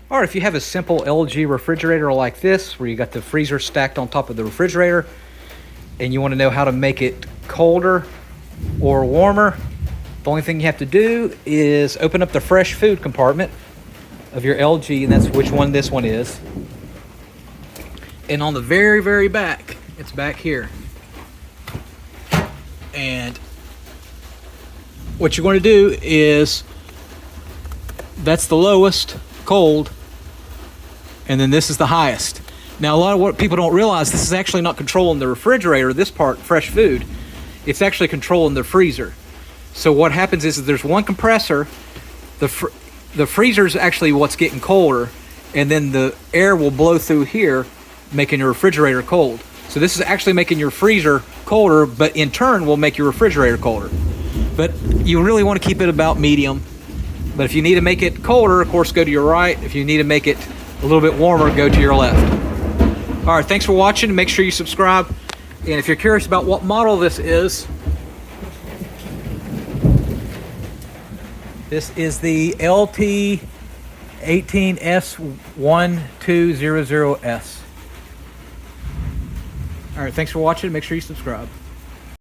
Or if you have a simple LG refrigerator like this, where you got the freezer stacked on top of the refrigerator, and you want to know how to make it colder or warmer, the only thing you have to do is open up the fresh food compartment of your LG, and that's which one this one is. And on the very, very back, it's back here. And what you're going to do is, that's the lowest, cold, and then this is the highest. Now, a lot of what people don't realize, this is actually not controlling the refrigerator, this part, fresh food. It's actually controlling the freezer. So what happens is there's one compressor, the freezer is actually what's getting colder, and then the air will blow through here, making your refrigerator cold. So this is actually making your freezer colder, but in turn will make your refrigerator colder. But you really want to keep it about medium. But if you need to make it colder, of course, go to your right. If you need to make it a little bit warmer, go to your left. All right, thanks for watching. Make sure you subscribe. And if you're curious about what model this is the LT18S1200S. All right, thanks for watching. Make sure you subscribe.